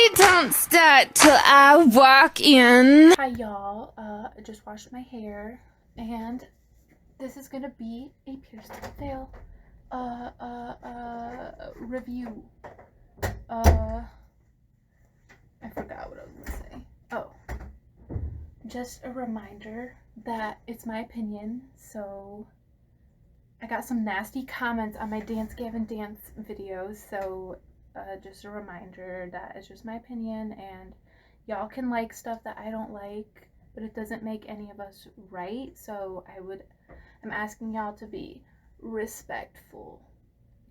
party don't start till I walk in. Hi y'all, I just washed my hair and this is gonna be a Pierce the Veil review. I forgot what I was gonna say. Oh, just a reminder that it's my opinion, so I got some nasty comments on my Dance Gavin Dance videos, so just a reminder that it's just my opinion, and y'all can like stuff that I don't like, but it doesn't make any of us right, so I'm asking y'all to be respectful,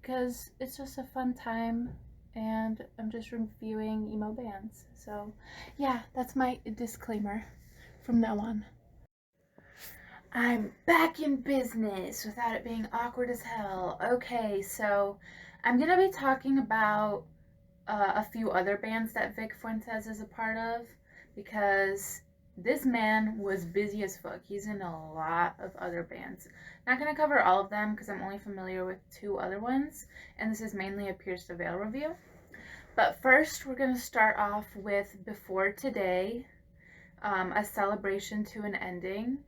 because it's just a fun time, and I'm just reviewing emo bands, so yeah, that's my disclaimer from now on. I'm back in business without it being awkward as hell. Okay, so I'm gonna be talking about a few other bands that Vic Fuentes is a part of, because this man was busy as fuck. He's in a lot of other bands. Not gonna cover all of them because I'm only familiar with 2 other ones, and this is mainly a Pierce the Veil review. But first, we're gonna start off with Before Today, a celebration to an ending.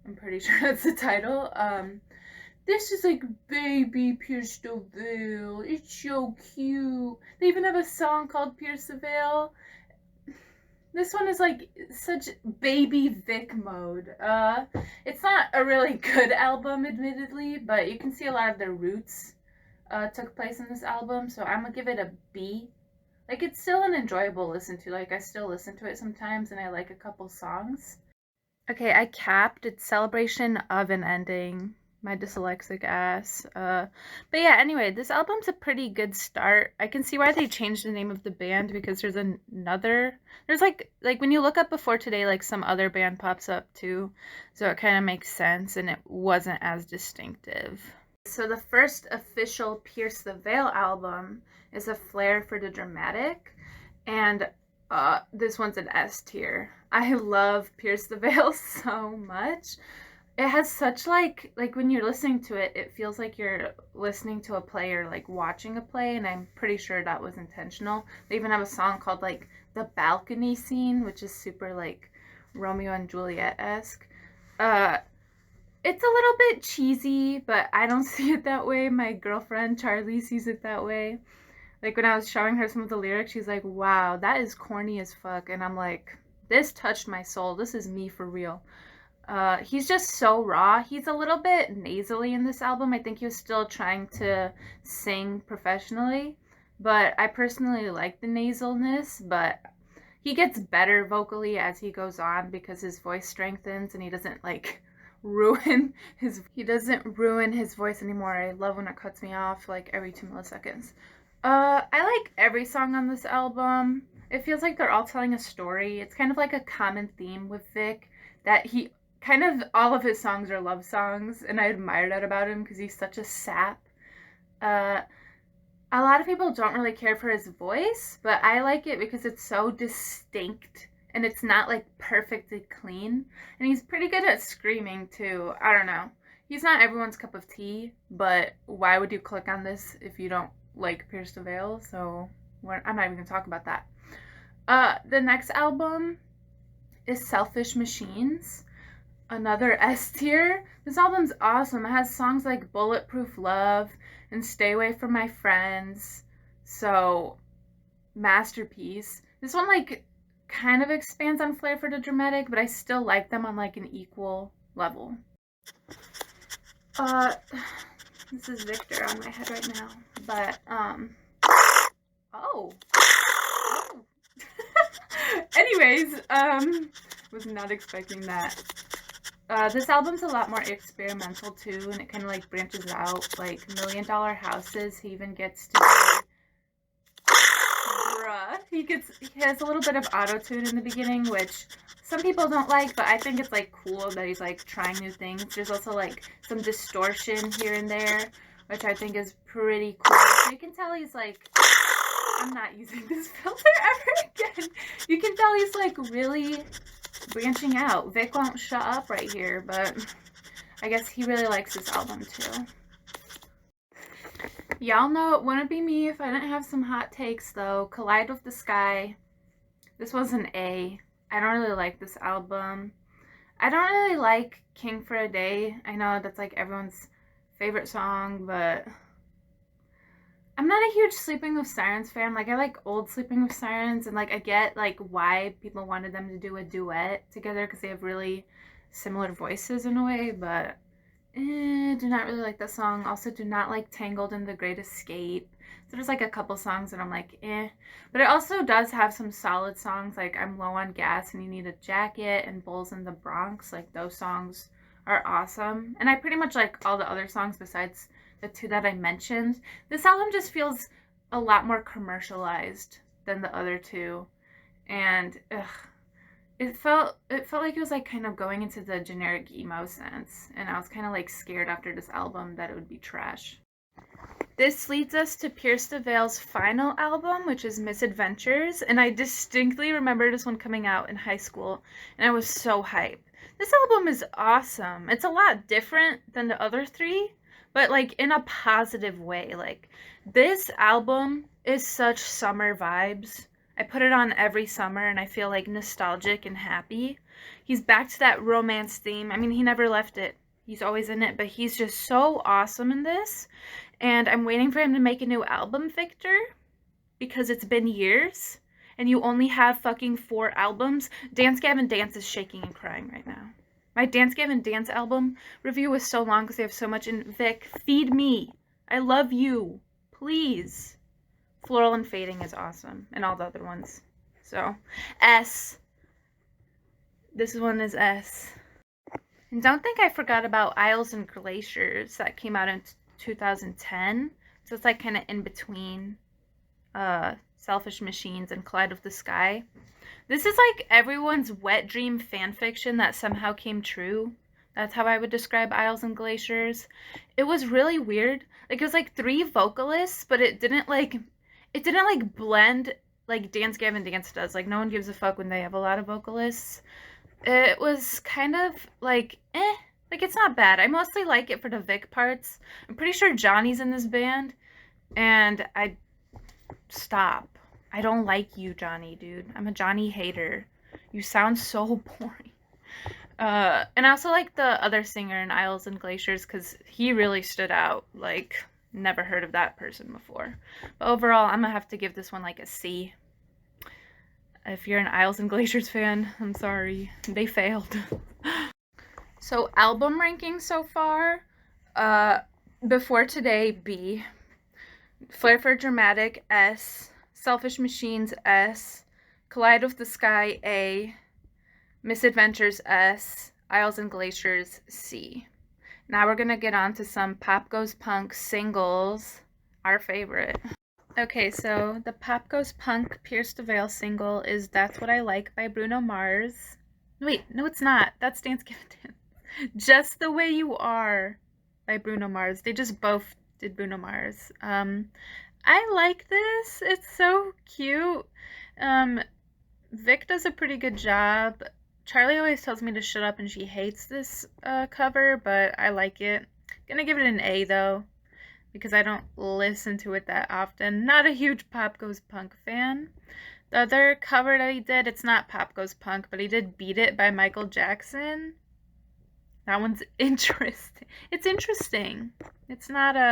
I'm pretty sure that's the title. This is like Baby Pierce the Veil. It's so cute. They even have a song called Pierce the Veil. This one is like such baby Vic mode. It's not a really good album, admittedly, but you can see a lot of their roots took place in this album, so I'm gonna give it a B. Like, it's still an enjoyable listen to. Like, I still listen to it sometimes, and I like a couple songs. Okay, I capped. It's Celebration of an Ending. My dyslexic ass. But yeah, anyway, this album's a pretty good start. I can see why they changed the name of the band, because there's like when you look up Before Today, like some other band pops up too. So it kind of makes sense, and it wasn't as distinctive. So the first official Pierce the Veil album is a Flair for the Dramatic, and this one's an S tier. I love Pierce the Veil so much. It has such like when you're listening to it, it feels like you're listening to a play or like watching a play, and I'm pretty sure that was intentional. They even have a song called like The Balcony Scene, which is super like Romeo and Juliet-esque. It's a little bit cheesy, but I don't see it that way. My girlfriend Charlie sees it that way. Like, when I was showing her some of the lyrics, she's like, wow, that is corny as fuck. And I'm like, this touched my soul. This is me for real. He's just so raw. He's a little bit nasally in this album. I think he was still trying to sing professionally. But I personally like the nasalness. But he gets better vocally as he goes on, because his voice strengthens and he doesn't, like, ruin his voice anymore. I love when it cuts me off, like, every 2 milliseconds. I like every song on this album. It feels like they're all telling a story. It's kind of like a common theme with Vic, that all of his songs are love songs, and I admire that about him because he's such a sap. A lot of people don't really care for his voice, but I like it because it's so distinct, and it's not like perfectly clean. And he's pretty good at screaming too. I don't know. He's not everyone's cup of tea, but why would you click on this if you don't like Pierce the Veil? So I'm not even gonna talk about that. The next album is Selfish Machines, another S tier. This album's awesome. It has songs like Bulletproof Love and Stay Away From My Friends. So, masterpiece. This one like kind of expands on Flair for the Dramatic, but I still like them on like an equal level. This is Victor on my head right now, but oh. Anyways, was not expecting that. This album's a lot more experimental too, and it kind of like branches out, like $1 Million Houses. He even gets to be, bruh. He has a little bit of auto-tune in the beginning, which some people don't like, but I think it's like cool that he's like trying new things. There's also like some distortion here and there, which I think is pretty cool. So you can tell he's like, I'm not using this filter ever again. You can tell he's like really branching out. Vic won't shut up right here, but I guess he really likes this album too. Y'all know it wouldn't be me if I didn't have some hot takes though. Collide with the Sky. This was an A. I don't really like this album. I don't really like King for a Day. I know that's like everyone's favorite song, but I'm not a huge Sleeping with Sirens fan. Like, I like old Sleeping with Sirens, and like I get like why people wanted them to do a duet together because they have really similar voices in a way, but do not really like that song. Also, do not like Tangled and The Great Escape. So there's like a couple songs that I'm like, eh. But it also does have some solid songs like I'm Low on Gas and You Need a Jacket and Bulls in the Bronx. Like, those songs are awesome. And I pretty much like all the other songs besides the two that I mentioned. This album just feels a lot more commercialized than the other two. And it felt like it was like kind of going into the generic emo sense, and I was kind of like scared after this album that it would be trash. This leads us to Pierce the Veil's final album, which is Misadventures, and I distinctly remember this one coming out in high school, and I was so hyped. This album is awesome. It's a lot different than the other three, but like in a positive way. Like, this album is such summer vibes. I put it on every summer and I feel like nostalgic and happy. He's back to that romance theme. I mean, he never left it. He's always in it, but he's just so awesome in this. And I'm waiting for him to make a new album, Victor, because it's been years and you only have fucking 4 albums. Dance Gavin Dance is shaking and crying right now. My Dance Gavin Dance album review was so long because they have so much in. Vic, feed me. I love you. Please. Floral and Fading is awesome, and all the other ones. So, S. This one is S. And don't think I forgot about Isles and Glaciers that came out in 2010. So it's like kind of in between Selfish Machines and Collide with the Sky. This is like everyone's wet dream fanfiction that somehow came true. That's how I would describe Isles and Glaciers. It was really weird. Like, it was like 3 vocalists, but it didn't like blend like Dance Gavin Dance does. Like, no one gives a fuck when they have a lot of vocalists. It was kind of like, like, it's not bad. I mostly like it for the Vic parts. I'm pretty sure Johnny's in this band, and stop. I don't like you, Johnny, dude. I'm a Johnny hater. You sound so boring. And I also like the other singer in Isles and Glaciers because he really stood out. Like, never heard of that person before. But overall, I'm gonna have to give this one like a C. If you're an Isles and Glaciers fan, I'm sorry. They failed. So, album ranking so far. Before Today, B. Flair for Dramatic, S. Selfish Machines, S. Collide with the Sky, A. Misadventures, S. Isles and Glaciers, C. Now we're gonna get on to some Pop Goes Punk singles, our favorite. Okay, so the Pop Goes Punk Pierce the Veil single is That's What I Like by Bruno Mars. Wait, no it's not. That's Dance Gavin Dance. Just the Way You Are by Bruno Mars. They just both did Bruno Mars. I like this. It's so cute. Vic does a pretty good job. Charlie always tells me to shut up and she hates this cover, but I like it. Gonna give it an A though, because I don't listen to it that often. Not a huge Pop Goes Punk fan. The other cover that he did, it's not Pop Goes Punk, but he did Beat It by Michael Jackson. That one's interesting. It's interesting. It's not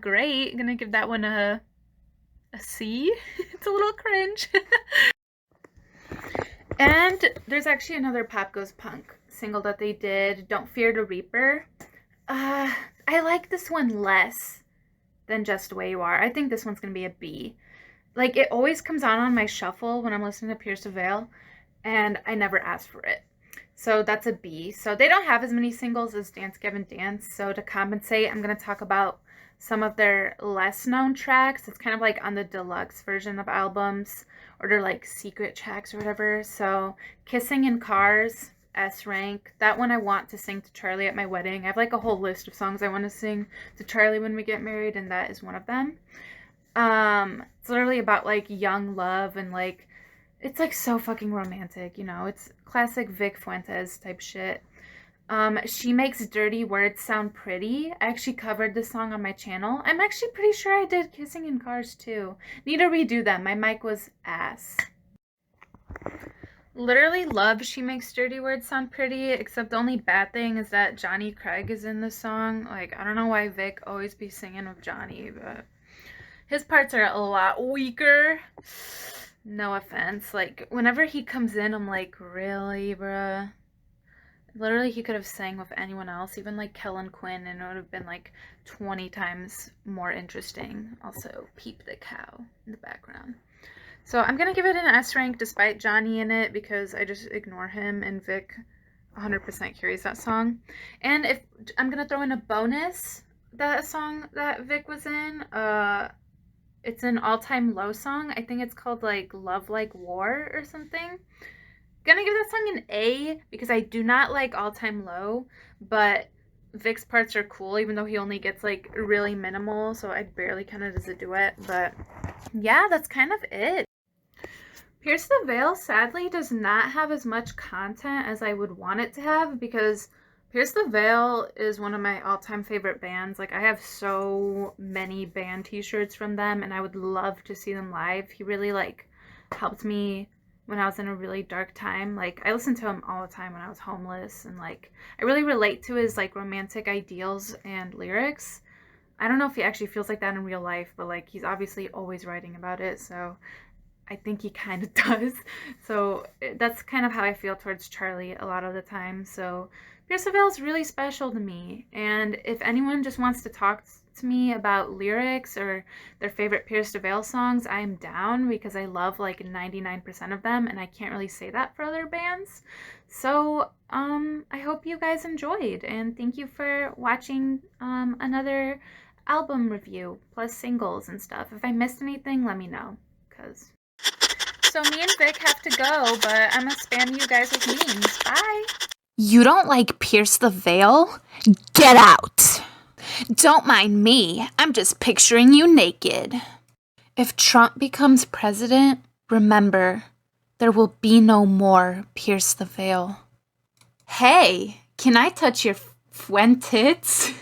great. I'm gonna give that one a C. It's a little cringe. And there's actually another Pop Goes Punk single that they did, Don't Fear the Reaper. I like this one less than Just the Way You Are. I think this one's gonna be a B. Like, it always comes on my shuffle when I'm listening to Pierce the Veil, and I never ask for it. So that's a B. So they don't have as many singles as Dance Gavin Dance, so to compensate, I'm gonna talk about some of their less known tracks. It's kind of like on the deluxe version of albums, or they're like secret tracks or whatever. So Kissing in Cars, S rank. That one I want to sing to Charlie at my wedding. I have like a whole list of songs I want to sing to Charlie when we get married, and that is one of them. It's literally about like young love, and like it's like so fucking romantic, you know. It's classic Vic Fuentes type shit. She Makes Dirty Words Sound Pretty. I actually covered this song on my channel. I'm actually pretty sure I did Kissing in Cars too. Need to redo them. My mic was ass. Literally love She Makes Dirty Words Sound Pretty, except the only bad thing is that Johnny Craig is in the song. Like, I don't know why Vic always be singing with Johnny, but his parts are a lot weaker. No offense. Like, whenever he comes in, I'm like, really, bruh? Literally, he could have sang with anyone else, even like Kellen Quinn, and it would have been like 20 times more interesting. Also, Peep the Cow in the background. So I'm gonna give it an S rank despite Johnny in it, because I just ignore him, and Vic 100% carries that song. And if I'm gonna throw in a bonus, that song that Vic was in, it's an All Time Low song. I think it's called like Love Like War or something. Gonna give that song an A because I do not like All Time Low, but Vic's parts are cool, even though he only gets like really minimal, so I barely count it as a duet. But yeah, that's kind of it. Pierce the Veil sadly does not have as much content as I would want it to have, because Pierce the Veil is one of my all-time favorite bands. Like, I have so many band t-shirts from them, and I would love to see them live. He really like helped me when I was in a really dark time. Like, I listened to him all the time when I was homeless, and like I really relate to his like romantic ideals and lyrics. I don't know if he actually feels like that in real life, but like he's obviously always writing about it, so I think he kind of does. So that's kind of how I feel towards Charlie a lot of the time. So Pierce the Veil is really special to me, and if anyone just wants to talk to me about lyrics or their favorite Pierce the Veil songs, I am down, because I love like 99% of them, and I can't really say that for other bands. So I hope you guys enjoyed, and thank you for watching another album review plus singles and stuff. If I missed anything, let me know, because so me and Vic have to go, but I'm gonna spam you guys with memes. Bye! You don't like Pierce the Veil? Get out! Don't mind me, I'm just picturing you naked. If Trump becomes president, remember, there will be no more Pierce the Veil. Hey, can I touch your fuentits?